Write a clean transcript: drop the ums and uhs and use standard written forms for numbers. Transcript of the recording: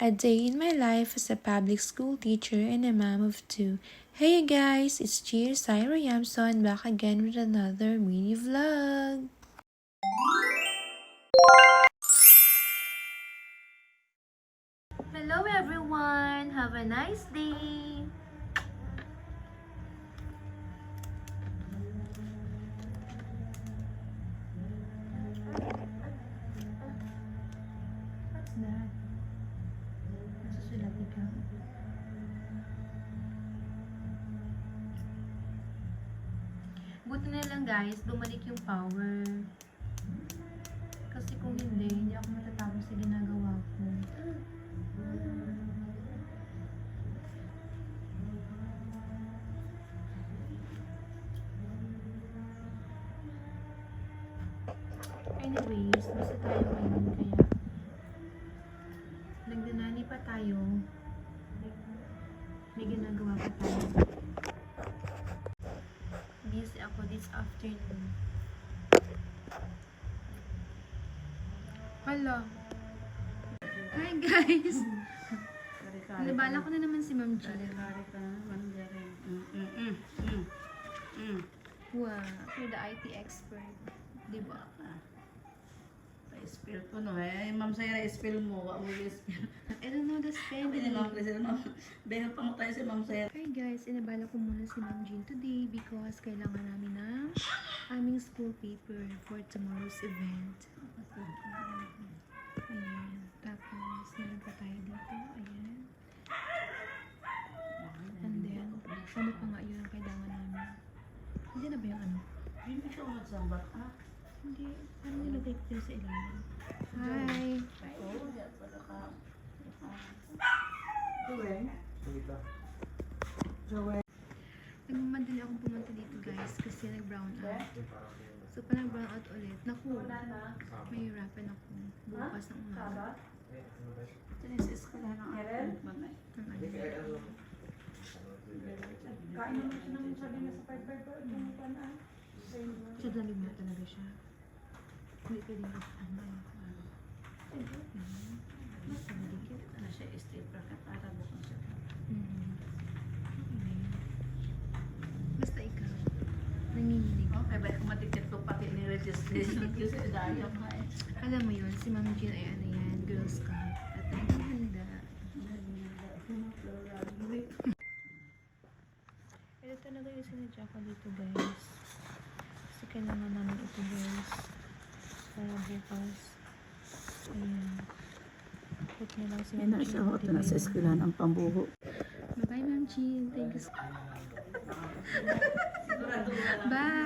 A day in my life as a public school teacher and a mom of two. Hey guys, it's Cheers, Syra Yamson, back again with another mini vlog. Hello everyone, have a nice day. What's that? Nasusulat ikaw? Buti na lang guys, bumalik yung power. Kasi kung hindi ako matatapos sa ginagawa ko. Anyways, basta tayo ngayon kaya nagdanani pa tayo. May ginagawa pa tayo. Busy ako this afternoon. Hala. Hi guys! Nabala ko na naman si Ma'am G. Wow, you're the IT expert. Diba? Spell ko no eh. Ma'am Syra, spell mo. Wag mo i-spell. I don't know the spelling. Hindi Ma'am Syra, Ma'am. Dahil pa mo tayo si Ma'am Syra. Hi guys, inabala ko muna si Ma'am Jean today because kailangan namin ng aming school paper for tomorrow's event. Ayan. Tapos, meron pa tayo dito. Ayan. And then, ano pa nga yun ang kailangan namin? Hindi na ba yung ano? Hindi ka magsambat ah. Hindi. Parang nilagay ko sa ilalim. Hi! Oo, yan pala ka. Nagmamadali akong pumunta dito guys kasi nag-brown out. So, pa nag-brown out ulit. Naku, mahirapan ako. Bukas ng umaga. Sinis ko lang ang akin. Ng ano. Kain naman siya ng sabi na sa 5-5 tumutan ah. So, lalim na talaga siya. Hindi pwedeng ano. Mas malikit. Ano siya, straight para katara bukong siya. Basta ikaw, nanginginig. Okay, ba't kung matikit ko pati ni registration kasi dahil nga eh. Alam mo yun, si Ma'am Jean ay ano yan, Girl Scout. At naghihanda. Ito talaga yung sinadya ko dito guys. Kasi kailangan namin ito guys. Para bukas. Ayan. Put na lang si May Ma'am nasa Jean. hoto na sa eskwelahan ang pambuho. Bye-bye Ma'am Jean. Thank you. Bye!